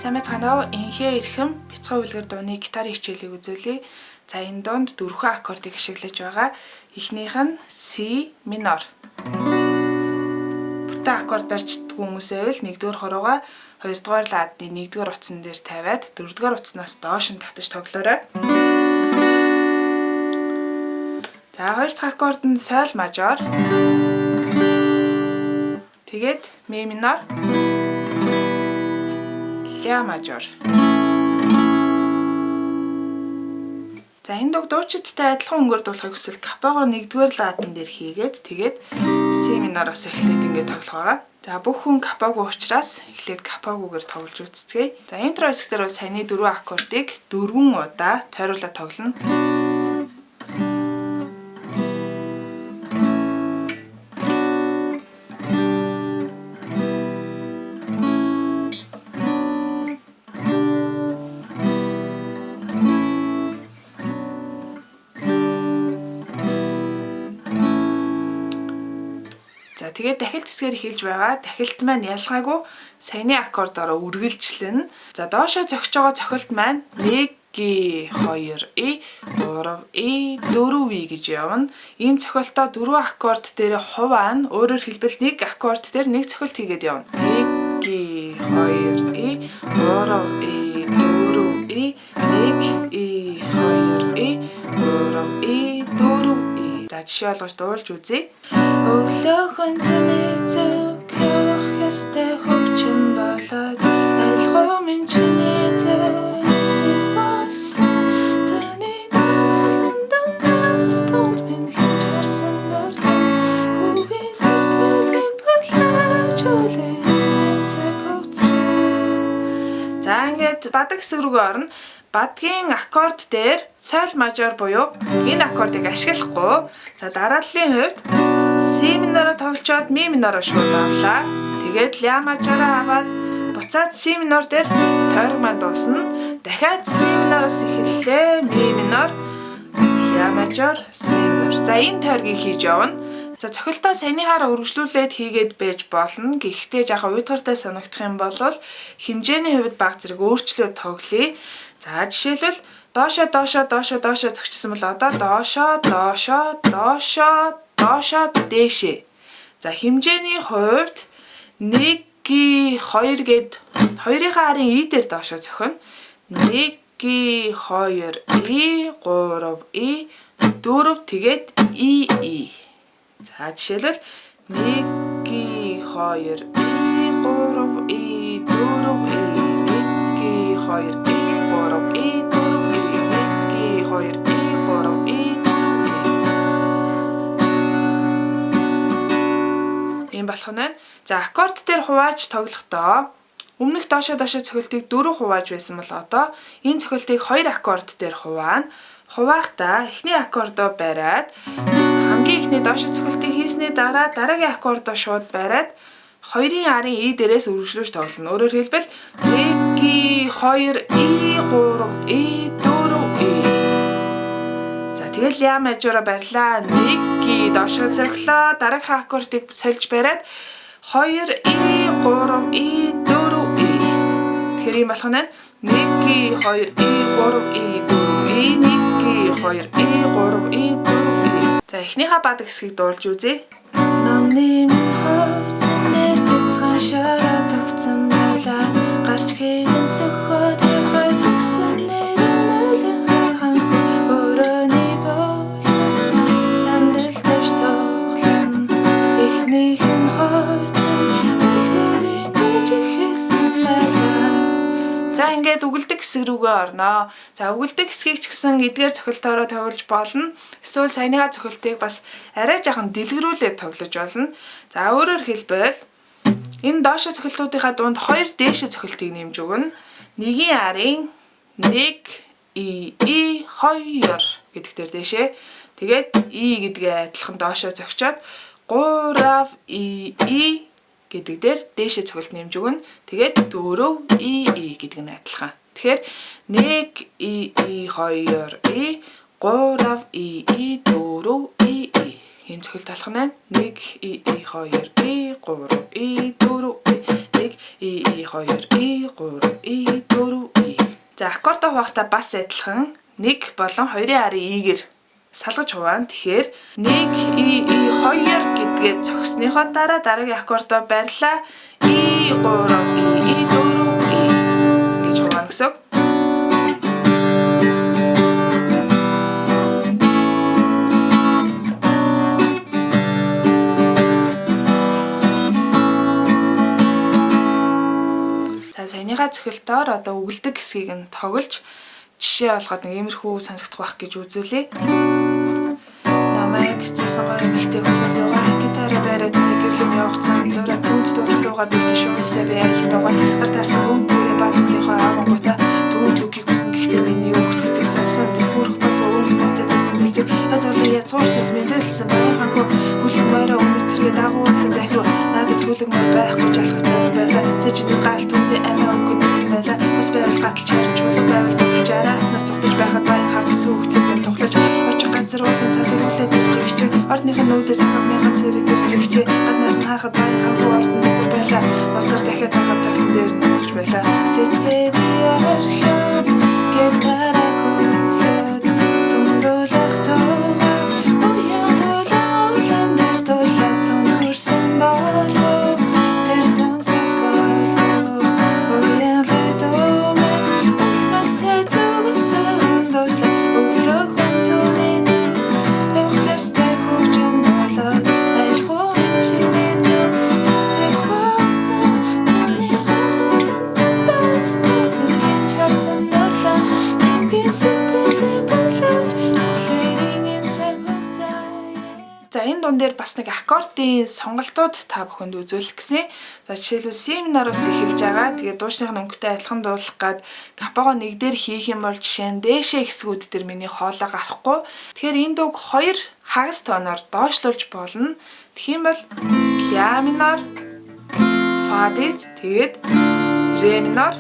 Сайн байцгаана уу? Энхээ эрхэм бяцхан үлгэр дууны гитарын хичээлийг үзүүлье. За энэ дуунд дөрвөн аккордыг ашиглаж байгаа. Эхнийх нь C минор. Бүтэн аккорд барьждаг хүмүүсээ бол 1-р хороогаа 2-р ладны 1-р утсан дээр тавиад 4-р утснаас доош нь татаж тоглоорой. За 2 дахь аккорд нь соль мажор. Тэгээд ми минор, ля мажор. За энэ дог дуучидтай адилхан өнгөөр дуулахыг хүсвэл капаго 1-р ладан дээр хийгээд тэгээд си минороос эхлээд ингээд тоглох байгаа. За бүх хүн капаго учраас эхлээд капагогээр тоглож үзцгээе. За интро хэсгээр бол саяны 4 аккордыг 4 удаа тойруулаад тоглоно. За тэгээд дахилт хэсгээр эхэлж байгаа. Дахилт маань ялгаагүй саяны аккордоор үргэлжлэнэ. За доошоо зогсож байгаа цохилт маань 1 G 2 E 3 E 4 V гэж явна. Ийм цохилтоо 4 аккорд дээр хуваана. Өөрөөр хэлбэл нэг аккорд дээр нэг цохилт хийгээд явна. 1 G 2 E 3 E 4 E 1 E 2 E 3 E 4 E. За жишээ олгож дуулж үзье. Өглөөхөн таны зөв явах ёстой хөгжим болоод айлгой минь чиний зөвсийг басан таны нөлөөндөөс тод минь хийж харсан дөрлөө үгийн сэтгэлийг болооч үлээ цаг хугацаа. За ингээд бадаг хэсэг рүүгээ орно. Бадгийн аккорд дээр соль мажор буюу энэ аккордыг ашиглахгүй. За дарааллын хувьд си минороо тоглочоод ми минороо шууд авлаа. Тэгээд ля мажороо аваад буцаад си минор дээр тойрог маань дуусна. Дахиад си минороос эхэллээ. Ми минор, ля мажор, си минор. За энэ тойргийг хийж явна. За цохилтоо саяныхаараа үргэлжлүүлээд хийгээд байж болно. Гэхдээ жоохон уйтгартай санагдах юм бол хэмжээний хувьд баг зэрэг өөрчлөөд тоглоё. За жишээлбэл доошоо зогсчихсан бол одоо доошоо дээшээ. За хэмжээний хувьд 1 G 2 гээд 2-ын арын E дээр доошоо зохино. 1 G 2 E 3 E 4 тэгээд E. За жишээлбэл 1 G 2 E 3 E 4 E 1 G 2 E 3 E 4 E 1 G 2 E 3 E 4 E. Ийм болох нь. За аккорд дээр хувааж тоглохдоо өмнөх доошоо цохилтыг 4 хувааж байсан бол одоо энэ цохилтыг 2 аккорд дээр хуваана. Хуваахдаа эхний аккордоо бариад хамгийн эхний доошоо цохилтыг хийсний дараа дараагийн аккордоо шууд бариад 2-ын арын E дээрээс үргэлжлүүлж тоглоно. Өөрөөр хэлбэл 1 G 2 E 3 E 4 E. За тэгэл ля мажороо барьлаа. 1 G доошоо цохилоо. Дараагийн аккордыг сольж бариад 2 E 3 E 4 E. Тэгэхээр ийм болох нь 1 G 2 E 3 E 4 E 1 G 2 E 3 E 4 E. За эхнийхээ бадаг хэсгийг дуулж үзье. Номны хавцсан бяцхан шараа тогтсон байлаа. Гарч хийгэн сөхөд хайхай төгсөн нэрэн нулин хахан өрөөний бол сандал тавьж тоглон эхнийх нь хавцсан үлгэрийн дэжихэсэн байлаа. За ингээд үгэлдэг хэсэг рүүгээ орноо. За үгэлдэг хэсгийг ч гэсэн эдгээр цохилтоороо тоглож болно. Эсвэл саяныхаа цохилтыг бас арай жоохон дэлгэрүүлээд тоглож болно. За өөрөөр хэлбэл энэ доошоо цохилтуудынхаа дунд 2 дээшээ цохилтыг нэмж өгнө. 1-ийн арын 1 E 2 гэдэг дээр дээшээ. Тэгээд E гэдгээ адилхан доошоо зогчоод 3 E гэдэг дээр дээшээ цохилт нэмж өгнө. Тэгээд 4 E гэдэг нь адилхан. Тэгэхээр 1 E 2 E 3 E 4 E. Энэ цохилт алах нь 1 E 2 E 3 E 4 E 1 И 2 И 3 И 4 И. За аккордоо хуваахтаа бас адилхан 1 болон 2-ын арын игээр салгаж хуваана. Тэгэхээр 1 И 2 гэдгээ зогсныхоо дараа дараагийн аккордоо барьлаа. И 3 И 4 И гэж хуваана гэсэн үг. Саяныхаа цохилтоор одоо өгөлдөг хэсгийг нь тоглож жишээ олгоод нэг иймэрхүү санагдах байх гэж үзүүлье. Намайг цасан гоё мэгтэй хүлээс угаа гитараа бариад гэрлэм явах цаан зураа түнд дуулуугаа бэлдэж шүүмжтэй би айлт байгаа гар тарсан өнгөрөө бадлынхаа авангуудаа түнд үгийг хүсэн гэхдээ миний үг цэцэг сансан тэрхүүрх болов өнгөтэй зэсэн бэлзэг хадуулаа язгууртас мэдэлсэн байхангүй хүлэн мороо үнэцэргээ дагуулсан дахиу надад хүлэг мөр байхгүй жалхах цаг байлаа цэжид гаалт үндэ амиа өнгөд байлаа бас байвал гатал чарч чулуу байвал бодолж араа нас цогтож байхад баян сүхтэн тоглож очих газар уулын цад өрүүлээд ирж орныхын нүдээс хав мянган цэрэг ирж гаднаас нь харахад баян хавгүй ордон дээр байлаа ноцор дахиад хагаад дахин дээр нөсөж байлаа цэцгээ би орхиод гитара хөлөөд дүндүүлэх тоо уяалуулаа улаан дээр дуулаад түнд хөрсөн болов тэр сонсох болов уяалуулаа улмастай зүгсэн дуслаа өглөө хүн түүний явахтай хөгжим болоод айлхуу чиний зүг сэхвасан түүний гавлан дастан чарсан нурлаа нүгийн сэтгэлээ болоод үлэрийн цаг хугацаа. За энэ дуун дээр бас нэг аккордын сонголтууд та бүхэнд үзүүлэх гэсэн. За жишээлбэл C минороос эхэлж байгаа. Тэгээд дуушных нь өнгөтэй адилхан дуулах гад капаго нэг дээр хийх юм бол жишээ нь дээшээ хэсгүүд дээр миний хоолой гарахгүй. Тэгэхээр энэ дууг 2 хагас тоноор доошлуулж болно. Тэгхийн бол ля минор, фа диез, тэгээд ре минор,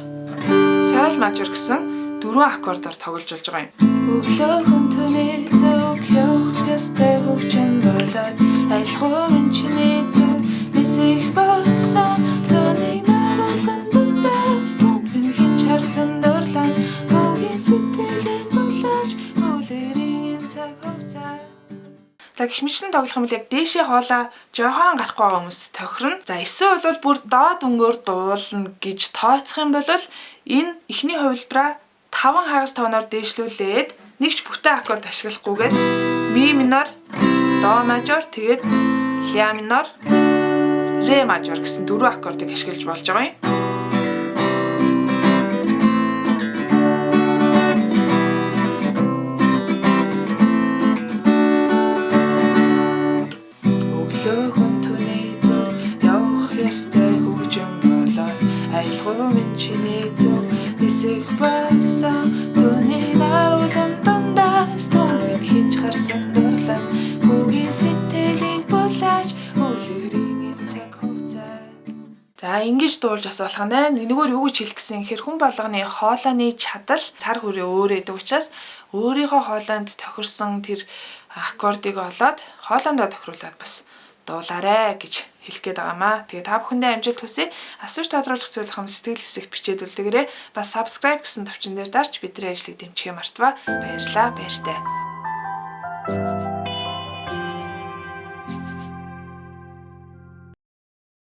соль мажор гэсэн 4 аккордоор тоглож болж байгаа юм. Өглөө хүн түүний зүг явах ёстой хөгжим болоод айлхуу чиний зүг нисэх болсон түүний наруулан дундаас түнхэн хинч харсан дурлаа бүгийн сэтгэлийг болоод үлэрийн цаг хугацаа. За гэх мэтчэн тоглох юм бол яг дээшээ хоолоо жоохон гарахгүй байгаа хүмүүст тохирно. За эсвэл бол бүр доод өнгөөр дуулна гэж тооцох юм бол энэ эхний хувилбараа 5 хагас тоноор дээшлүүлээд нэгч бүтэн аккорд ашиглахгүйгээр ми минор, до мажор, тэгээд ля минор, ре мажор гэсэн 4 аккордыг ашиглаж болж байгаа юм. Өглөө хүн түүний зүг явах ёстой хөгжим болоод айлхуу чиний зүг нисэх болсон түүний наруулан дундаас түнхэн хинч харсан дурлаа бүгийн сэтгэлийг булааж үлгэрийн цаг хугацаа. За ингэж дуулж бас болох нэ. Нэгнийгээр юу гэж хэлэх гэсэн хэр хүн болгоны хоолойны чадал цар хүрээ өөр эдэг учраас өөрийнхөө хоолойнд тохирсон тэр аккордыг олоод хоолойндоо тохируулаад бас дуулаарэ гэж хэлэх гээд байгаамаа. Тэгээ та бүхэндээ амжилт хүсье. Асууж тодруулах зүйл хам сэтгэл хэсэг бичээд үлдээгээрэй. Бас subscribe гэсэн товчон дээр дарж бидний ажлыг дэмжихээ мартаваа. Баярлалаа, баяртай.